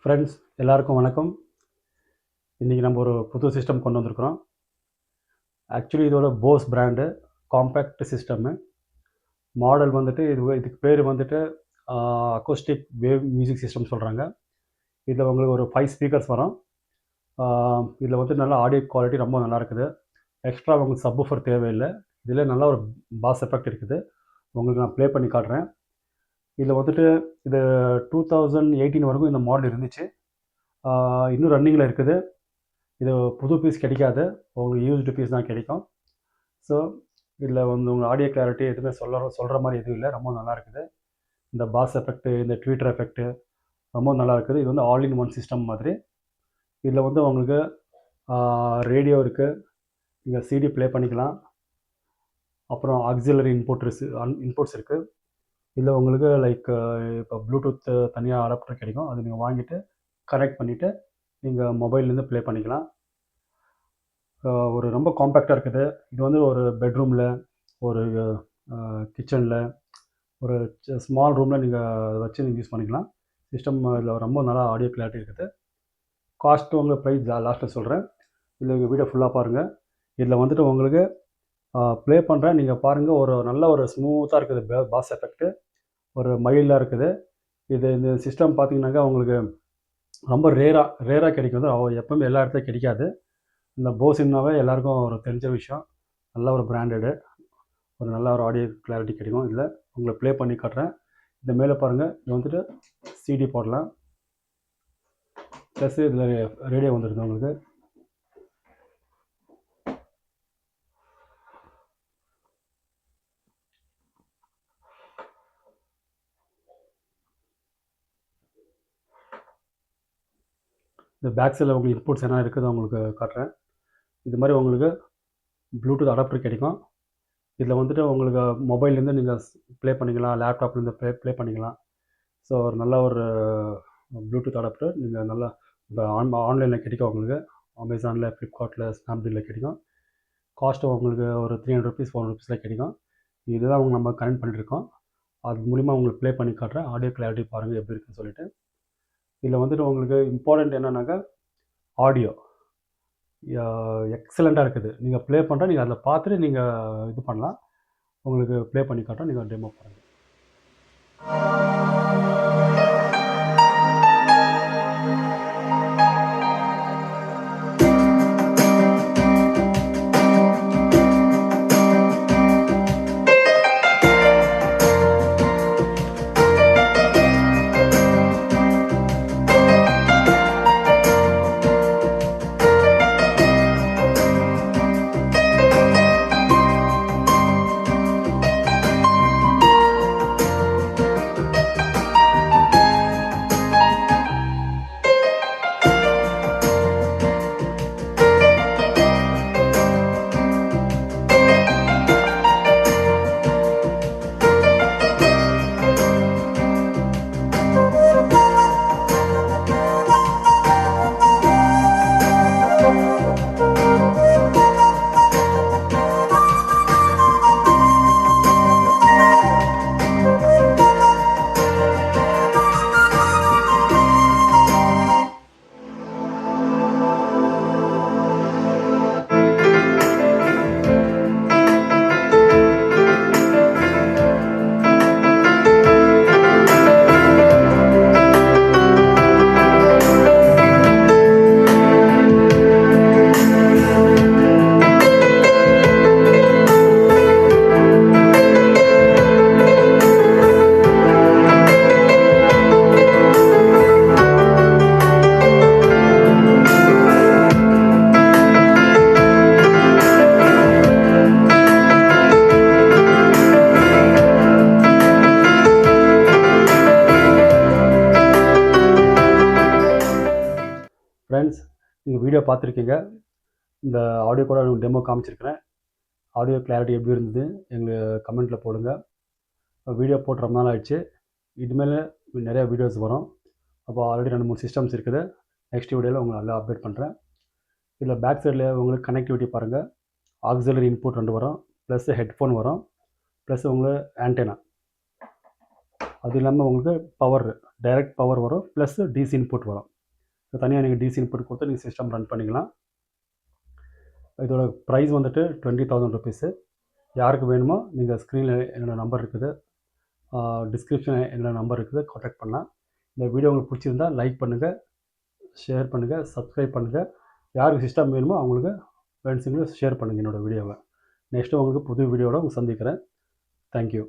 Friends எல்லாருக்கும் வணக்கம். இன்றைக்கி நம்ம ஒரு புது சிஸ்டம் கொண்டு வந்திருக்கிறோம். ஆக்சுவலி இதோட Bose brand compact system. Model வந்துட்டு இதுக்கு பேர் வந்துட்டு அக்கோஸ்டிக் வேவ் மியூசிக் சிஸ்டம் சொல்கிறாங்க. இதில் உங்களுக்கு ஒரு 5 ஸ்பீக்கர்ஸ் வரும். இதில் வந்து நல்லா ஆடியோ குவாலிட்டி ரொம்ப நல்லா இருக்குது. எக்ஸ்ட்ரா உங்களுக்கு சப்வூஃபர் தேவையில்லை. இதில் நல்ல ஒரு பாஸ் எஃபெக்ட் இருக்குது. உங்களுக்கு நான் ப்ளே பண்ணி காட்டுறேன். இதில் வந்துட்டு இது 2018 வரைக்கும் இந்த மாடல் இருந்துச்சு. இன்னும் ரன்னிங்கில் இருக்குது. இது புது பீஸ் கிடைக்காது, உங்களுக்கு யூஸ்டு பீஸ் தான் கிடைக்கும். ஸோ இதில் வந்து உங்கள் ஆடியோ கிளாரிட்டி எதுவுமே சொல்கிற மாதிரி எதுவும் இல்லை, ரொம்ப நல்லா இருக்குது. இந்த பாஸ் எஃபெக்ட்டு, இந்த ட்வீட்டர் எஃபெக்ட்டு ரொம்ப நல்லா இருக்குது. இது வந்து ஆல் இன் ஒன் சிஸ்டம் மாதிரி. இதில் வந்து உங்களுக்கு ரேடியோ இருக்குது, நீங்கள் சிடி ப்ளே பண்ணிக்கலாம். அப்புறம் ஆக்சிலரி இன்புட்ஸ் இருக்குது. இதில் உங்களுக்கு லைக் இப்போ ப்ளூடூத் தனியாக அடாப்டர் கிடைக்கும், அது நீங்கள் வாங்கிட்டு கனெக்ட் பண்ணிவிட்டு நீங்கள் மொபைல்லேருந்து ப்ளே பண்ணிக்கலாம். ஒரு ரொம்ப காம்பேக்டாக இருக்குது. இது வந்து ஒரு பெட்ரூமில், ஒரு கிச்சனில், ஒரு ஸ்மால் ரூமில் நீங்கள் அதை வச்சு நீங்கள் யூஸ் பண்ணிக்கலாம். சிஸ்டம் இதில் ரொம்ப நல்லா ஆடியோ கிளாரிட்டி இருக்குது. காஸ்ட்டு உங்களுக்கு ப்ரைஸ் லாஸ்ட்டில் சொல்கிறேன். இதில் உங்கள் வீடியோ ஃபுல்லாக பாருங்கள். இதில் வந்துட்டு உங்களுக்கு ப்ளே பண்ணுறேன், நீங்கள் பாருங்கள். ஒரு நல்ல ஒரு ஸ்மூத்தாக இருக்குது, பாஸ் எஃபெக்ட்டு ஒரு மைல்டாக இருக்குது. இந்த சிஸ்டம் பார்த்தீங்கன்னாக்கா உங்களுக்கு ரொம்ப ரேராக கிடைக்கும். எப்பவுமே எல்லா இடத்துலையும் கிடைக்காது. இந்த போஸ்னாவே எல்லாருக்கும் ஒரு தெரிஞ்ச விஷயம். நல்ல ஒரு பிராண்டடு, ஒரு நல்ல ஒரு ஆடியோ கிளாரிட்டி கிடைக்கும். இதில் உங்களை ப்ளே பண்ணி காட்டுறேன். இந்த மேலே பாருங்கள், இது வந்துட்டு சிடி போடலாம், ப்ளஸ் இதில் ரேடியோ வந்துடுது உங்களுக்கு. இந்த பேக் சைடில் உங்களுக்கு இன்புட்ஸ் என்ன இருக்குது உங்களுக்கு காட்டுறேன். இது மாதிரி உங்களுக்கு ப்ளூடூத் அடாப்டர் கிடைக்கும். இதில் வந்துட்டு உங்களுக்கு மொபைல்லேருந்து நீங்கள் ப்ளே பண்ணிக்கலாம், லேப்டாப்லேருந்து ப்ளே பண்ணிக்கலாம். ஸோ ஒரு நல்ல ஒரு ப்ளூடூத் அடாப்டர் நீங்கள் நல்லா இப்போ ஆன்லைனில் கிடைக்கும் உங்களுக்கு. அமேசானில், ஃப்ளிப்கார்ட்டில், ஸ்னாப்டீலில் கிடைக்கும். காஸ்ட்டு உங்களுக்கு ஒரு 300 ருபீஸ் 400 ருபீஸில் கிடைக்கும். இதுதான் அவங்க நம்ம கனெக்ட் பண்ணிட்டுருக்கோம். அது மூலிமா உங்களுக்கு ப்ளே பண்ணி காட்டுறேன். ஆடியோ கிளாரிட்டி பாருங்கள் எப்படி இருக்குன்னு சொல்லிட்டு. இதில் வந்துட்டு உங்களுக்கு இம்பார்ட்டண்ட் என்னன்னாக்கா ஆடியோ எக்ஸலண்ட்டாக இருக்குது. நீங்கள் ப்ளே பண்ணுற, நீங்கள் அதில் பார்த்துட்டு நீங்கள் இது பண்ணலாம். உங்களுக்கு ப்ளே பண்ணி காட்டுறோம், நீங்கள் டெமோ பாருங்கள். ஃப்ரெண்ட்ஸ், நீங்கள் வீடியோ பார்த்துருக்கீங்க. இந்த ஆடியோ கூட டெமோ காமிச்சிருக்கிறேன். ஆடியோ கிளாரிட்டி எப்படி இருந்தது எங்களுக்கு கமெண்ட்டில் போடுங்க. வீடியோ போட்டு ரொம்ப நாள் ஆகிடுச்சு. இதுமாரி நிறையா வீடியோஸ் வரும். அப்போ ஆல்ரெடி 2-3 சிஸ்டம்ஸ் இருக்குது. நெக்ஸ்ட் வீடியோவில் உங்களை நல்லா அப்டேட் பண்ணுறேன். இதில் பேக் சைடில் உங்களுக்கு கனெக்டிவிட்டி பாருங்கள். ஆக்சிலரி இன்புட் 2 வரும், ப்ளஸ் ஹெட்ஃபோன் வரும், ப்ளஸ் உங்களுக்கு ஆண்டெனா. அது இல்லாமல் உங்களுக்கு பவர் டைரக்ட் பவர் வரும், ப்ளஸ் டிசி இன்புட் வரும். தனியாக நீங்கள் டிசி இன்புட் கொடுத்து நீங்கள் சிஸ்டம் ரன் பண்ணிக்கலாம். இதோட ப்ரைஸ் வந்துட்டு 20,000 ருபீஸு. யாருக்கு வேணுமோ நீங்கள் ஸ்க்ரீனில் என்னோடய நம்பர் இருக்குது, டிஸ்கிரிப்ஷனில் என்னோடய நம்பர் இருக்குது, காண்டாக்ட் பண்ணலாம். இந்த வீடியோ உங்களுக்கு பிடிச்சிருந்தா லைக் பண்ணுங்கள், ஷேர் பண்ணுங்கள், சப்ஸ்கிரைப் பண்ணுங்கள். யாருக்கு சிஸ்டம் வேணுமோ அவங்களுக்கு ஃப்ரெண்ட்ஸுங்களுக்கு ஷேர் பண்ணுங்கள் என்னோடய வீடியோவை. நெக்ஸ்ட்டு உங்களுக்கு புது வீடியோவோட சந்திக்கிறேன். தேங்க்யூ.